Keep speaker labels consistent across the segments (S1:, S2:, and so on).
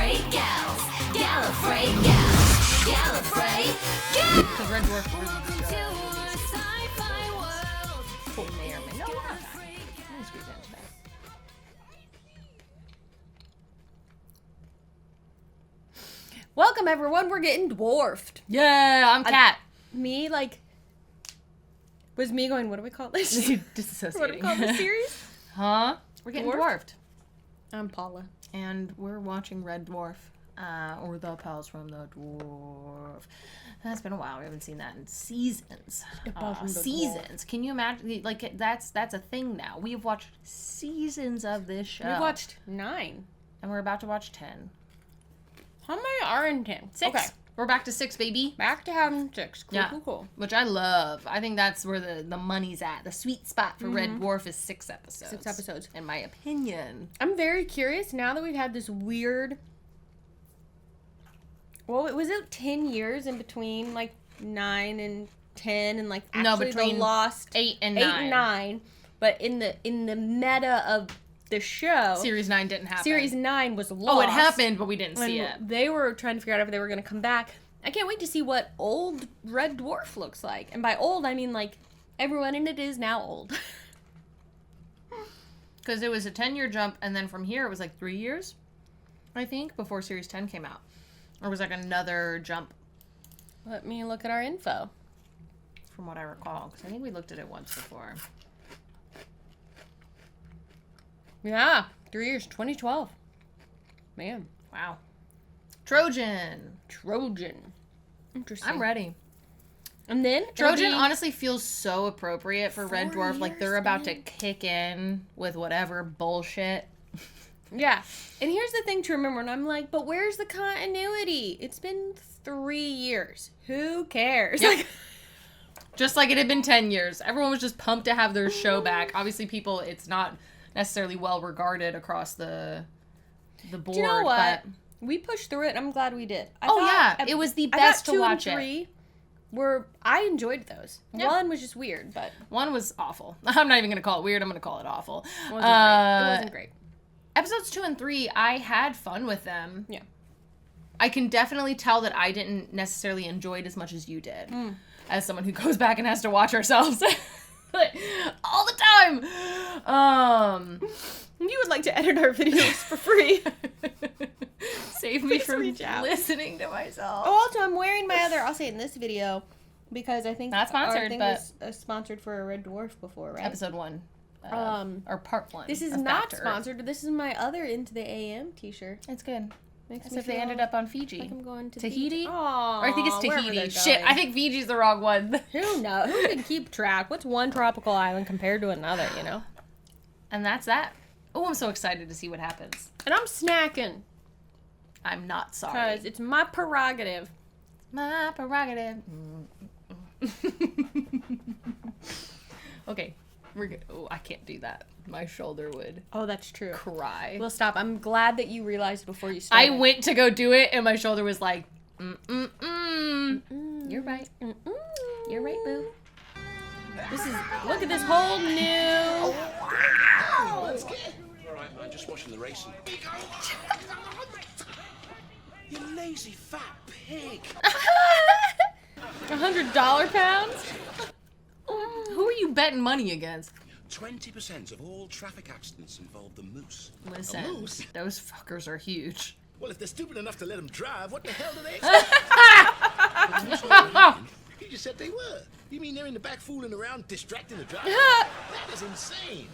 S1: Gallifrey Gals. Gallifrey Gals. Gallifrey Gals.
S2: Because Red Dwarf was
S1: Welcome to a sci-fi world.
S2: may or may not. No, we're not fine. I'm gonna squeeze into that.
S3: Welcome everyone, we're getting dwarfed.
S2: Yeah, I'm Kat.
S3: Me, like, was me going, what do we call this?
S2: Disassociating.
S3: What do we call this series?
S2: Huh? We're getting dwarfed.
S3: I'm Paula.
S2: And we're watching Red Dwarf. Or The Pals from the Dwarf. That's been a while. We haven't seen that in seasons. Seasons. Can you imagine? Like, that's a thing now. We have watched seasons of this show.
S3: We watched 9.
S2: And we're about to watch 10.
S3: How many are in 10?
S2: 6.
S3: Okay.
S2: We're back to 6, baby.
S3: Back to having 6. Cool,
S2: Yeah.
S3: cool.
S2: Which I love. I think that's where the money's at. The sweet spot for Red Dwarf is 6 episodes.
S3: 6 episodes.
S2: In my opinion.
S3: I'm very curious now that we've had this weird... Well, was it 10 years in between, like, 9 and 10 and, like, actually
S2: No, between
S3: the lost
S2: 8 and
S3: 8
S2: 9.
S3: and 9. But in the meta of the show...
S2: Series 9 didn't happen.
S3: Series 9 was lost.
S2: Oh, it happened, but we didn't see it.
S3: They were trying to figure out if they were going to come back. I can't wait to see what old Red Dwarf looks like. And by old, I mean, like, everyone in it is now old.
S2: Because it was a 10-year jump, and then from here it was like 3 years, I think, before Series 10 came out. Or was like another jump,
S3: Let me look at our info.
S2: from what I recall. Because I think we looked at it once before.
S3: Yeah, 3 years, 2012. Man.
S2: Wow. Trojan.
S3: Trojan. Interesting.
S2: I'm ready.
S3: And then
S2: Trojan
S3: it'll be-
S2: honestly feels so appropriate for Red
S3: 4
S2: Dwarf. Like,
S3: years,
S2: they're about to
S3: man.
S2: kick in with whatever bullshit.
S3: Yeah. And here's the thing to remember, and I'm like, but where's the continuity? It's been 3 years. Who cares?
S2: Yep.
S3: Like,
S2: Just like it had been 10 years. Everyone was just pumped to have their show back. Obviously, people, it's not necessarily well regarded across the board.
S3: do you know what?
S2: But
S3: We pushed through it, and I'm glad we did. I
S2: Oh,
S3: thought
S2: yeah. It was the
S3: I
S2: best
S3: thought
S2: to
S3: 2
S2: watch
S3: and
S2: it.
S3: 3 were... I enjoyed those.
S2: Yeah.
S3: 1 was just weird, but...
S2: one was awful. I'm not even going to call it weird. I'm going to call it awful.
S3: It wasn't great. It wasn't great.
S2: Episodes 2 and 3, I had fun with them.
S3: Yeah.
S2: I can definitely tell that I didn't necessarily enjoy it as much as you did. As someone who goes back and has to watch ourselves like, all the time.
S3: You would like to edit our videos for free.
S2: Save me
S3: Please
S2: from
S3: reach out.
S2: listening to myself.
S3: Oh, also, I'm wearing my other... I'll say it in this video, because I think
S2: Not sponsored,
S3: our thing
S2: but-
S3: was sponsored for a Red Dwarf before, right?
S2: Episode 1. Or part 1.
S3: This is
S2: of
S3: not
S2: Factor.
S3: sponsored, but this is my other Into the AM t-shirt.
S2: It's good.
S3: Makes
S2: As
S3: me
S2: if they
S3: feel
S2: ended up on Fiji.
S3: like I'm going to
S2: Tahiti?
S3: Aww,
S2: Or I think it's
S3: wherever
S2: Tahiti.
S3: they're
S2: Shit,
S3: going.
S2: I think Fiji's the wrong one.
S3: Who knows? Who can keep track? What's one tropical island compared to another, you know?
S2: And that's that. Oh, I'm so excited to see what happens.
S3: And I'm snacking,
S2: I'm not sorry.
S3: because it's my prerogative.
S2: My prerogative. Okay, we're good. Oh, I can't do that. My shoulder would
S3: Oh, that's true.
S2: cry.
S3: We'll stop. I'm glad that you realized before you started.
S2: I went to go do it, and my shoulder was like, You're right. You're right, boo.
S3: This is... Look at this whole new...
S4: Let's get. All right, man, just watching the racing. You lazy fat pig.
S3: $100 pounds?
S2: Who are you betting money against?
S4: 20% of all traffic accidents involve the moose.
S2: Listen,
S4: A moose?
S2: those fuckers are huge.
S4: Well, if they're stupid enough to let them drive, what the hell do they expect? You just said they were. You mean they're in the back fooling around, distracting the driver? That is insane.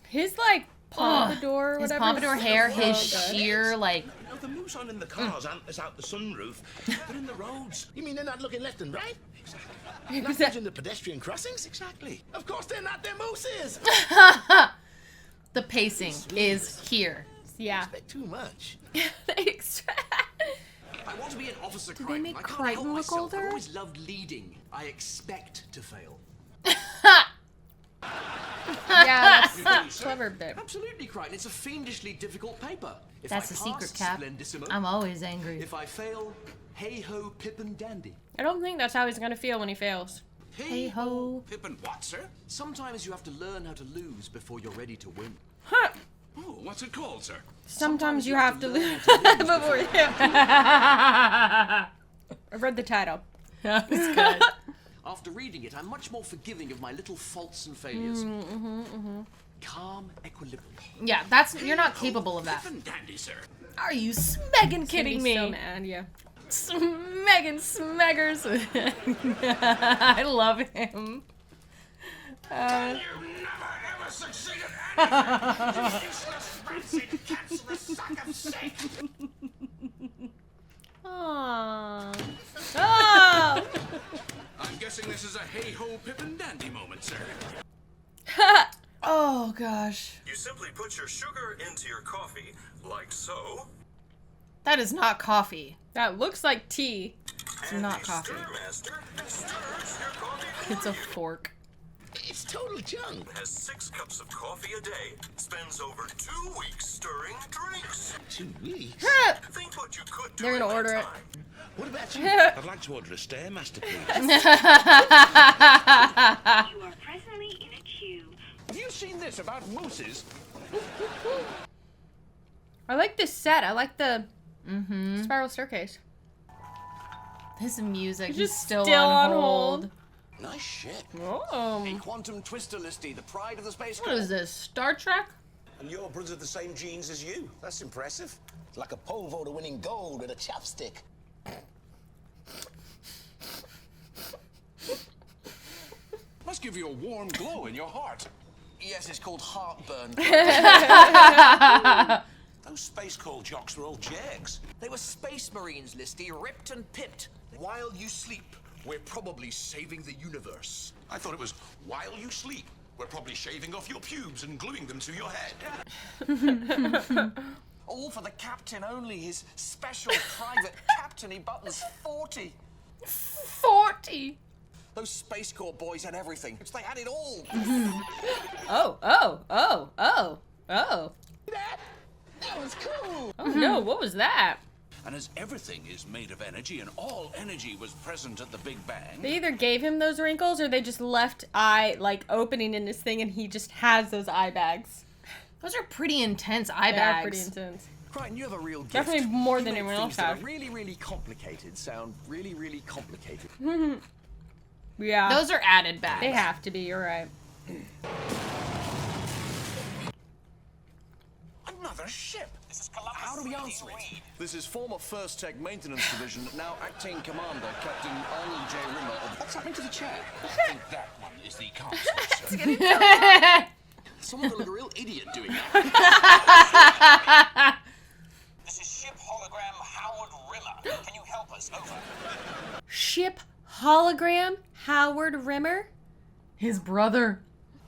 S3: His, like, pompadour or
S2: His
S3: whatever.
S2: pompadour hair, his
S3: Oh, God.
S2: sheer, like...
S4: No, the moose aren't in the cars, aren't out the sunroof. They're in the roads. You mean they're not looking left and right? Exactly. Not using the pedestrian crossings? Exactly. Of course they're not. They're mooses.
S2: The pacing is here.
S3: Yeah.
S4: Expect too much.
S5: I want to be an officer,
S3: they
S5: Crichton.
S3: make
S5: I can't
S3: Crichton
S5: help
S3: look
S5: myself.
S3: older?
S5: I've always loved leading. I expect to fail.
S3: Yeah, that's clever bit.
S5: Absolutely, Crichton. It's a fiendishly difficult paper. If
S2: That's
S5: I
S2: the secret,
S5: pass,
S2: Cap.
S5: splendissimo.
S2: I'm always angry.
S5: If I fail, hey ho, pip and dandy.
S3: I don't think that's how he's gonna feel when he fails.
S2: Hey ho.
S5: Pip and what, sir? Sometimes you have to learn how to lose before you're ready to win.
S3: Huh.
S5: Oh,
S6: What's it called, sir?
S3: Sometimes you have to lose before you. I read the title.
S2: That was good.
S5: After reading it, I'm much more forgiving of my little faults and failures. Calm equilibrium.
S2: Yeah, that's you're not capable of that.
S6: Pippin Dandy, sir.
S2: Are you smeggin' kidding me?
S3: So mad, yeah.
S2: Megan Smeggers. I love him.
S6: You never ever succeeded at anything. You useless, rancid, cancerous sack of shit.
S3: Aww. Oh!
S6: I'm guessing this is a hey-ho Pippin Dandy moment, sir.
S2: Oh gosh.
S7: You simply put your sugar into your coffee, like so.
S2: That is not coffee.
S3: That looks like tea.
S2: It's not coffee.
S7: Stirmaster stirs your coffee.
S2: It's a fork.
S4: It's total junk.
S7: Has 6 cups of coffee a day. Spends over 2 weeks stirring drinks.
S4: 2 weeks?
S7: Think what you could do.
S3: They're gonna
S7: in that
S3: order it.
S7: time.
S4: What about you? I'd like to order a Stairmaster, please.
S8: You are presently in a queue.
S6: Have you seen this about mooses?
S3: I like this set. I like the spiral staircase.
S2: This music
S3: It's
S2: is
S3: just
S2: still
S3: still
S2: on
S3: on
S2: hold.
S3: hold.
S5: Nice ship.
S3: Oh.
S5: A quantum twister listy, the pride of the space.
S2: What is this? Star Trek?
S4: And your brothers have the same genes as you. That's impressive. It's like a pole vaulter winning gold with a chapstick.
S6: Must give you a warm glow in your heart.
S5: Yes, it's called heartburn.
S4: Those space call jocks were all jerks.
S5: They were space marines, Listy, ripped and pipped.
S4: While you sleep, we're probably saving the universe.
S6: I thought it was while you sleep. We're probably shaving off your pubes and gluing them to your head.
S5: All for the captain only, his special private captainy buttons 40.
S2: 40.
S5: Those Space Corps boys had everything. They had it all.
S3: Oh.
S4: That was cool.
S3: Oh no, what was that?
S6: And as everything is made of energy and all energy was present at the Big Bang,
S3: They either gave him those wrinkles or they just left eye like opening in his thing and he just has those eye bags.
S2: Those are pretty intense eye
S3: They
S2: bags.
S3: are pretty intense.
S5: Crichton, you have a real gift.
S3: Definitely more
S5: You
S3: than
S5: make
S3: anyone else
S5: things that
S3: has.
S5: are really, really complicated sound really, really complicated.
S3: Yeah.
S2: Those are added bags.
S3: They have to be, you're right.
S6: another ship.
S7: This is Columbus.
S5: How do we answer it? This is former First Tech Maintenance Division, now acting commander, Captain Arnold J. Rimmer.
S6: What's happening to the chair? I think that one is the console, sir.
S5: Someone will look a real idiot doing that.
S7: This is ship hologram Howard Rimmer. Can you help us? Over.
S3: Ship hologram Howard Rimmer?
S2: His brother.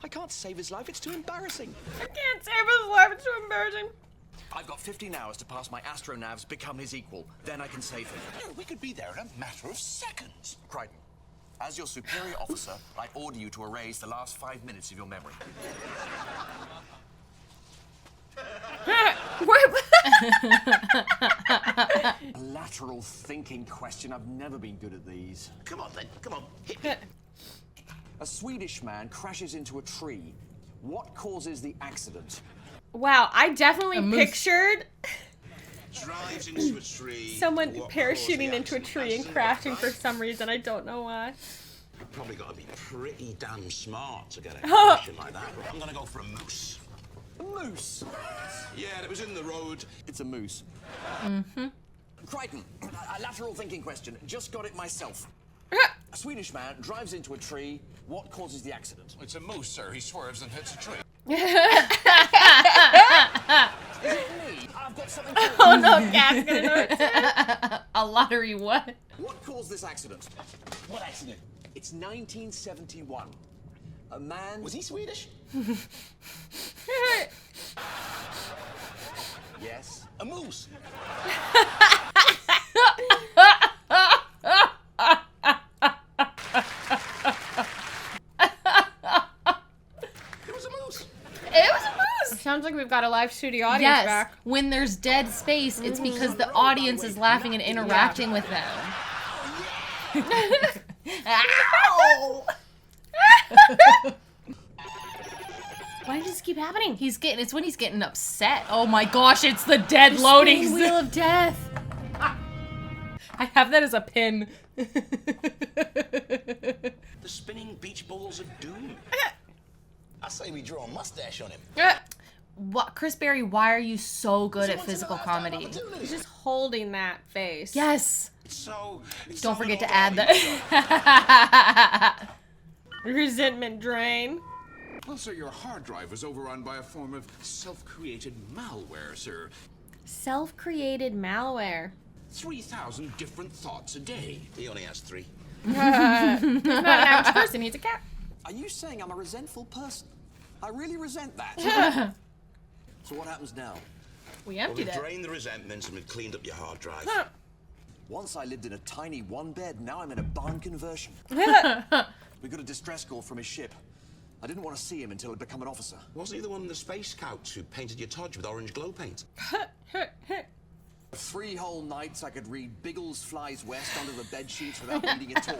S5: I can't save his life, it's too embarrassing.
S3: I can't save his life, it's too embarrassing.
S5: I've got 15 hours to pass my astronavs, become his equal. Then I can save him.
S6: No, we could be there in a matter of seconds.
S5: Crichton, as your superior officer, I order you to erase the last 5 minutes of your memory. A lateral thinking question. I've never been good at these.
S4: Come on, then. Come on. Hit me.
S5: A Swedish man crashes into a tree. What causes the accident?
S3: Wow, I definitely
S2: moose.
S3: pictured
S4: Drives into a tree.
S3: someone
S4: What
S3: parachuting
S4: caused the
S3: into a
S4: accident?
S3: tree and
S4: Accident,
S3: crashing
S4: right?
S3: for some reason. I don't know why.
S4: You've probably got to be pretty damn smart to get a question like that. I'm gonna go for a moose.
S5: A moose.
S6: Yeah, it was in the road.
S5: It's a moose. Crichton, a lateral thinking question. Just got it myself. A Swedish man drives into a tree. What causes the accident?
S6: It's a moose, sir. He swerves and hits a tree.
S5: Is it me? I've got something for you.
S3: Oh no, Cat's gonna know it.
S2: A lottery what?
S5: What caused this accident?
S4: What accident?
S5: It's 1971. A man...
S4: Was he Swedish?
S5: Yes.
S4: A moose. It was a moose.
S2: It was a moose.
S3: Sounds like we've got a live studio audience
S2: Yes.
S3: back.
S2: When there's dead space, it's because the audience is laughing and interacting with them. Ow!
S3: Why does this keep happening?
S2: It's when he's getting upset. Oh my gosh, it's the dead loading
S3: Wheel of Death.
S2: I have that as a pin.
S4: The spinning beach balls of doom. I say we draw a mustache on him.
S2: What, Chris Berry, why are you so good at physical comedy?
S3: He's just holding that face.
S2: Yes.
S4: So,
S2: Don't forget to add that.
S3: Resentment drain.
S6: Well, sir, your hard drive was overrun by a form of self-created malware, sir.
S3: Self-created malware.
S6: 3,000 different thoughts a day.
S4: He only has 3.
S3: He's not an average person. He's a cat.
S5: Are you saying I'm a resentful person? I really resent that. So what happens now?
S2: We
S4: Well,
S2: emptied
S4: we've
S2: it.
S4: drained the resentments and we've cleaned up your hard drive.
S5: Once I lived in a tiny one bed, now I'm in a barn conversion. We got a distress call from his ship. I didn't want to see him until I'd become an officer.
S4: Wasn't he the one in the space scouts who painted your Todge with orange glow paint?
S5: 3 whole nights I could read Biggles Flies West under the bed sheets without needing a torch.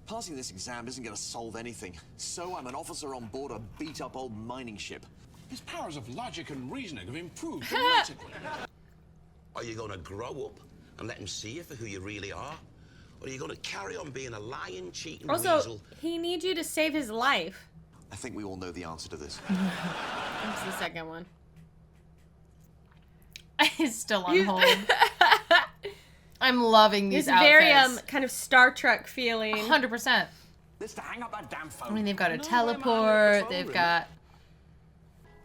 S5: Passing this exam isn't going to solve anything. So I'm an officer on board a beat-up old mining ship.
S6: His powers of logic and reasoning have improved dramatically.
S4: Are you going to grow up and let him see you for who you really are? Or are you going to carry on being a lying, cheating
S3: Also,
S4: weasel?
S3: he needs you to save his life.
S5: I think we all know the answer to this.
S3: That's the second one.
S2: It's still on hold. I'm loving these
S3: It's
S2: outfits.
S3: very kind of Star Trek feeling.
S2: 100%.
S5: Let's hang up that damn phone.
S2: I mean, they've got a
S4: No, I'm hanging up the
S2: teleport.
S4: phone,
S2: They've
S4: really.
S2: got.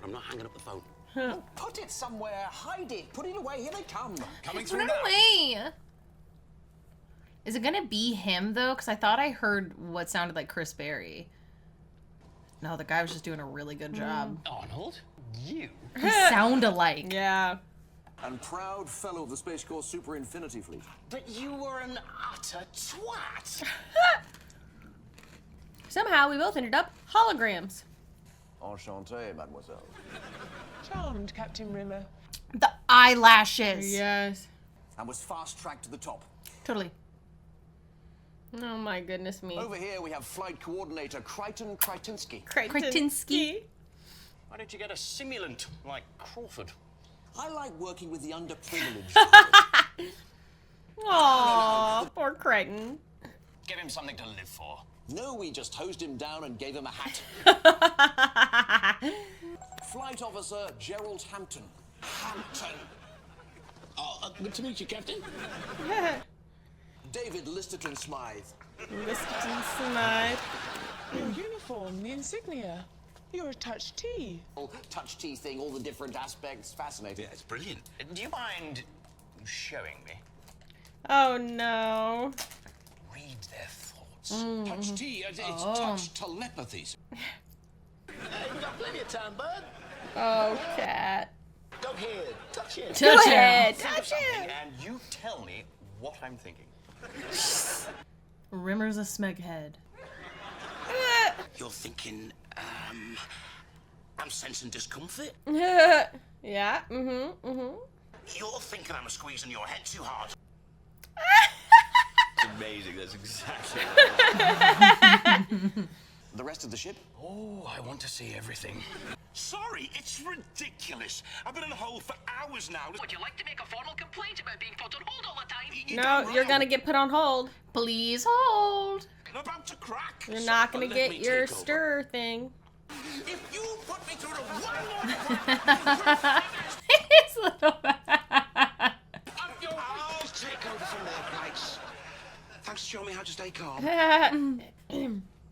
S4: I'm not hanging up the phone.
S5: Oh, put it somewhere. Hide it. Put it away. Here they come.
S6: Coming
S2: Put
S6: through
S2: it
S6: now.
S2: away. Is it gonna be him though? Because I thought I heard what sounded like Chris Berry. No, the guy was just doing a really good job.
S9: Arnold, you.
S2: They sound alike.
S3: Yeah.
S5: And proud fellow of the Space Corps Super Infinity Fleet.
S9: But you were an utter twat.
S3: Somehow we both ended up holograms.
S5: Enchanté, mademoiselle.
S10: Charmed, Captain Rimmer.
S2: The eyelashes.
S3: Yes.
S5: And was fast-tracked to the top.
S2: Totally.
S3: Oh my goodness me.
S5: Over here we have Flight Coordinator Crichton Kretinsky.
S2: Kretinsky.
S9: Why don't you get a simulant like Crawford?
S5: I like working with the underprivileged.
S3: Aww, poor Crichton.
S9: Give him something to live for.
S5: No, we just hosed him down and gave him a hat. Flight Officer Gerald Hampton.
S4: Hampton. Oh, good to meet you, Captain.
S5: David Listerton Smythe.
S3: Listerton Smythe.
S10: Your uniform, the insignia. You're a touch T.
S5: Touch T thing, all the different aspects. Fascinating.
S4: Yeah, it's brilliant.
S9: Do you mind showing me?
S3: Oh no.
S9: Read their thoughts.
S6: Touch T, it's touch telepathy.
S4: We've got plenty of time, bud.
S3: Oh, cat.
S4: Go ahead, touch it.
S3: Go
S2: Touch
S3: ahead.
S9: Think of
S3: Touch
S9: something
S3: it.
S9: and you tell me what I'm thinking.
S2: Rimmer's a smeghead.
S4: You're thinking, I'm sensing discomfort.
S3: Yeah.
S4: You're thinking I'm squeezing your head too hard. It's amazing, that's exactly right.
S5: The rest of the ship?
S9: Oh, I want to see everything.
S4: Sorry, it's ridiculous. I've been in the hole for hours now.
S1: Would you like to make a formal complaint about being put on hold all the time?
S3: No, you're gonna get put on hold.
S2: Please hold.
S4: I'm about to crack.
S3: You're not gonna
S4: Let
S3: get
S4: me
S3: your
S4: take over.
S3: stir thing.
S4: If you put me through the
S2: His little.
S4: I'll take over from there, Pikes. Thanks for showing me how to stay calm.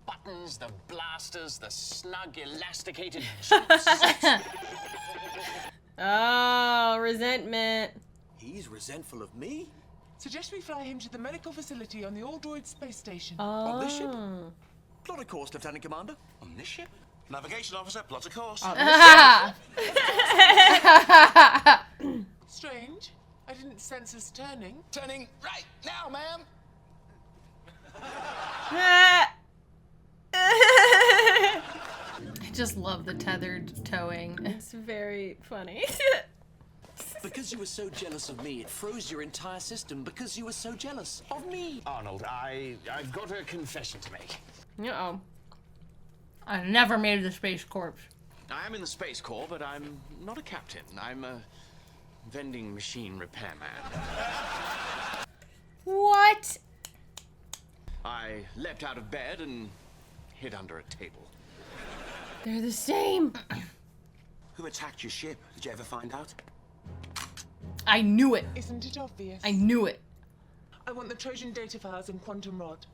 S9: Buttons, the blasters, the snug, elasticated jumps.
S3: Oh, resentment.
S5: He's resentful of me?
S10: Suggest we fly him to the medical facility on the All-Droid space station.
S5: On this ship? Plot a course, Lieutenant Commander.
S4: On this ship? Navigation officer, plot a course.
S10: Strange. I didn't sense us turning.
S4: Turning right now, ma'am.
S2: I just love the tethered towing.
S3: It's very funny.
S5: Because you were so jealous of me, it froze your entire system because you were so jealous of me.
S9: Arnold, I've got a confession to make.
S3: Uh-oh.
S2: I never made the Space Corps.
S9: I am in the Space Corps, but I'm not a captain. I'm a vending machine repairman.
S3: What?
S9: I leapt out of bed and hid under a table.
S3: They're the same.
S4: Who attacked your ship? Did you ever find out?
S2: I knew it.
S10: Isn't it obvious?
S2: I knew it.
S10: I want the Trojan data files in Quantum Rod.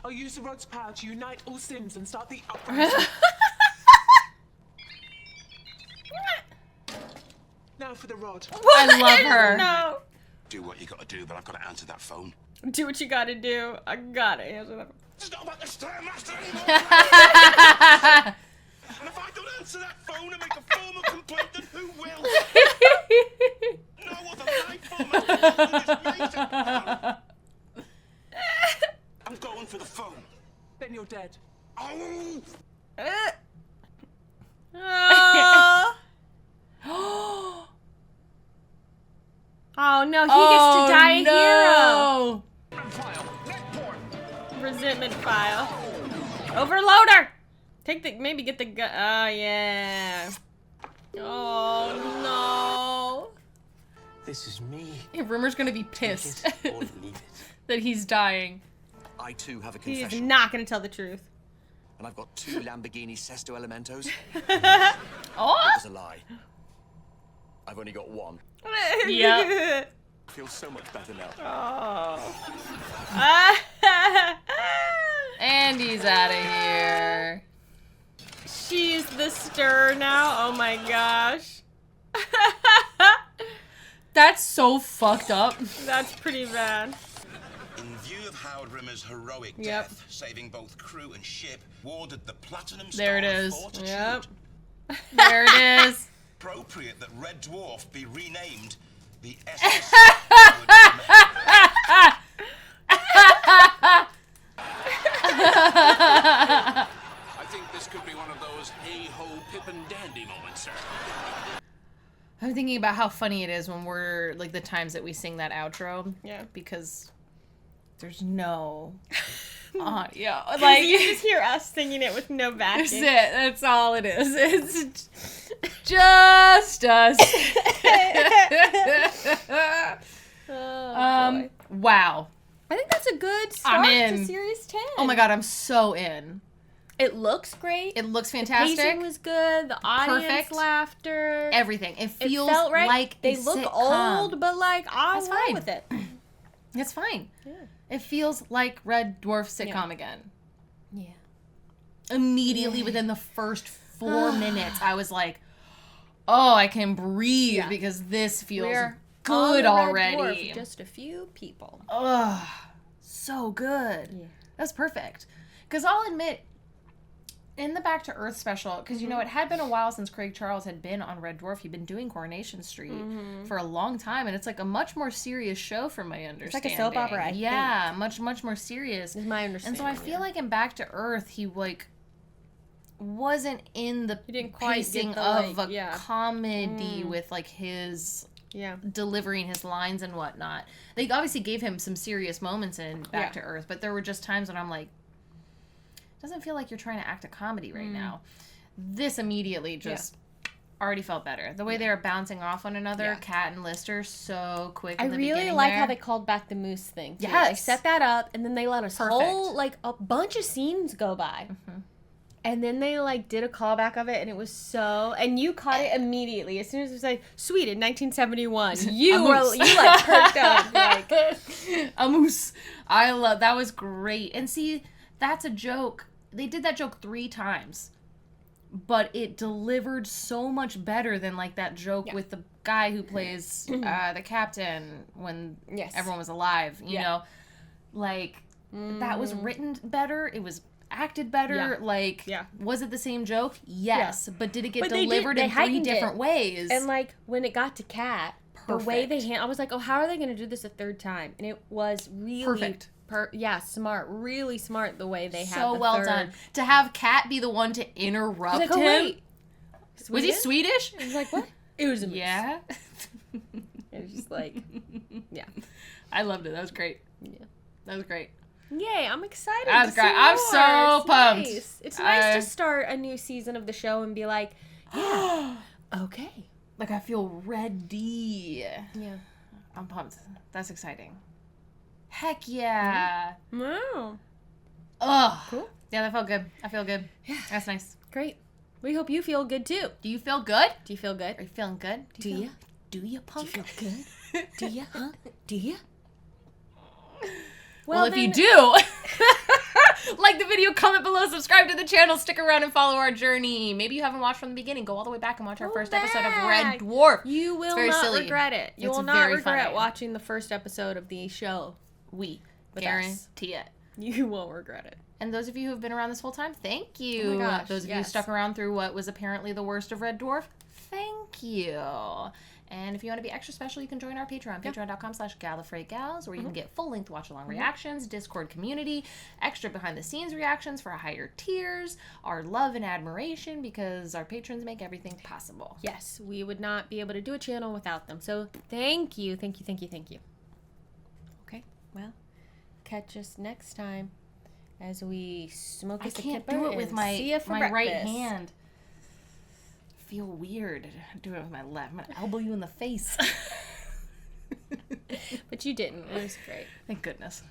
S10: I'll use the rod's power to unite all Sims and start the uprising. Now for the rod.
S2: I love her.
S3: No.
S4: Do what you gotta do, but I've gotta answer that phone.
S3: Do what you gotta do. I gotta answer that.
S4: It's not about the Stairmaster anymore! And if I don't answer that phone and make a formal complaint, then who will? No other life form has this amazing power. I'm going for the phone.
S10: Then you're dead.
S4: Oh!
S3: Oh no, he gets to die a hero.
S9: File.
S3: Resentment file. Overloader. Take the get the gun. Oh yeah. Oh no.
S5: This is me.
S2: Yeah, Rumor's gonna be pissed
S5: Or leave it.
S2: that he's dying.
S5: I too have a
S3: He is
S5: confession.
S3: not gonna tell the truth.
S5: And I've got 2 Lamborghini Sesto Elementos.
S2: Oh!
S5: It was a lie. I've only got 1.
S2: Yeah.
S5: Feels so much better now.
S2: And he's out of here.
S3: She's the stir now. Oh my gosh.
S2: That's so fucked up.
S3: That's pretty bad.
S4: In view of Howard Rimmer's heroic
S3: Yep.
S4: death, saving both crew and ship, awarded the Platinum
S2: There it
S4: Star of
S2: is.
S4: Fortitude.
S3: Yep.
S2: There it is.
S4: Appropriate that Red Dwarf be renamed the SS Howard Rimmer.
S9: I think this could be one of those hey-ho, pip and dandy moments, sir.
S2: I'm thinking about how funny it is when we're like the times that we sing that outro.
S3: Yeah.
S2: Because there's no audio.
S3: Like
S2: Like
S3: you just hear us singing it with no
S2: that's
S3: backing.
S2: it. That's all it is. It's just us.
S3: Oh, boy.
S2: Wow.
S3: I think that's a good
S2: I'm
S3: start
S2: in.
S3: to Series 10.
S2: Oh my god, I'm so in.
S3: It looks great.
S2: It looks
S3: The
S2: fantastic.
S3: pacing was good. The audience
S2: Perfect.
S3: laughter.
S2: Everything. It
S3: It
S2: feels
S3: felt right.
S2: like
S3: they
S2: a
S3: look
S2: sitcom.
S3: old, but like I'm
S2: That's
S3: fine
S2: fine.
S3: with it.
S2: It's fine.
S3: Yeah.
S2: It feels like Red Dwarf sitcom
S3: Yeah.
S2: again.
S3: Yeah.
S2: Immediately within the first 4 minutes, I was like, "Oh, I can breathe
S3: Yeah.
S2: because this feels
S3: We're
S2: good
S3: on the Red
S2: already."
S3: Dwarf, just a few people.
S2: Ugh, so good.
S3: Yeah.
S2: That's perfect. Because I'll admit, in the Back to Earth special, because you know it had been a while since Craig Charles had been on Red Dwarf. He'd been doing Coronation Street for a long time, and it's like a much more serious show, from my understanding.
S3: like a soap opera, I
S2: Yeah, much more serious.
S3: Is my
S2: And
S3: understanding.
S2: so I feel like in Back to Earth, he like wasn't in the
S3: He didn't quite get
S2: pacing
S3: the,
S2: of
S3: like,
S2: a
S3: yeah.
S2: comedy with like his
S3: yeah.
S2: delivering his lines and whatnot. They obviously gave him some serious moments in Back
S3: Yeah.
S2: to Earth, but there were just times when I'm like, doesn't feel like you're trying to act a comedy right now. This immediately just already felt better. The way they were bouncing off one another,
S3: Yeah.
S2: Kat and Lister, so quick
S3: I
S2: in the
S3: really
S2: beginning
S3: like
S2: there.
S3: how they called back the moose thing. Too. They
S2: Yes.
S3: set that up, and then they let us
S2: Perfect.
S3: whole like a bunch of scenes go by, and then they like did a callback of it, and it was so. And you caught it immediately as soon as it was like Sweden, 1971. You were
S2: moose.
S3: you like perked up like.
S2: A moose. I love that. Was great. And see, that's a joke. They did that joke 3 times, but it delivered so much better than like that joke with the guy who plays the captain when
S3: Yes.
S2: everyone was alive. You
S3: Yeah.
S2: know, like that was written better. It was acted better.
S3: Yeah.
S2: Like,
S3: Yeah.
S2: was it the same joke? Yes, but did it get
S3: But they did-
S2: delivered
S3: they
S2: in 3
S3: heightened it.
S2: different ways?
S3: And like when it got to Kat, the way they
S2: Perfect.
S3: I was like, oh, how are they going to do this a third time? And it was really
S2: Perfect.
S3: smart, really smart the way they had
S2: so
S3: the
S2: well
S3: third.
S2: done. To have Kat be the one to interrupt
S3: He's like, oh,
S2: him.
S3: wait.
S2: Was he Swedish?
S3: I was like, what? It was a moose.
S2: Yeah.
S3: It was just like, yeah.
S2: I loved it. That was great.
S3: Yeah.
S2: That was great.
S3: Yay, I'm excited.
S2: That's
S3: to see
S2: great. I'm
S3: more.
S2: so
S3: It's
S2: pumped.
S3: Nice. It's nice to start a new season of the show and be like, yeah, okay.
S2: Like, I feel ready.
S3: Yeah.
S2: I'm pumped. That's exciting. Heck yeah.
S3: Wow.
S2: Ugh.
S3: Cool.
S2: Yeah, that felt good. I feel good.
S3: Yeah.
S2: That's nice.
S3: Great. We hope you feel good too.
S2: Do you feel good?
S3: Do you feel good?
S2: Are you feeling good?
S3: Do you?
S2: Do you, punk?
S3: Do you feel good? Do you? Huh? Do you?
S2: Well, if you do, like the video, comment below, subscribe to the channel, stick around and follow our journey. Maybe you haven't watched from the beginning. Go all the way back and watch our first episode of Red Dwarf.
S3: You will
S2: very
S3: not
S2: silly.
S3: regret it. You
S2: It's
S3: will not
S2: very
S3: regret
S2: funny.
S3: watching the first episode of the show.
S2: We
S3: With
S2: guarantee it.
S3: You won't regret it.
S2: And those of you who have been around this whole time, thank you.
S3: Oh my gosh,
S2: those of you who
S3: yes.
S2: stuck around through what was apparently the worst of Red Dwarf, thank you. And if you want to be extra special, you can join our Patreon, patreon.com/Gallifrey Gals, where you can get full-length watch-along reactions, Discord community, extra behind-the-scenes reactions for higher tiers, our love and admiration, because our patrons make everything possible.
S3: Yes, we would not be able to do a channel without them. So thank you, thank you, thank you, thank you. Okay, well, catch us next time as we smoke
S2: I
S3: us a
S2: can't
S3: kipper
S2: do it with
S3: and
S2: my,
S3: see ya for
S2: my right
S3: breakfast.
S2: hand. Feel weird. Do it with my left. I'm going to elbow you in the face.
S3: But you didn't. It was great.
S2: Thank goodness.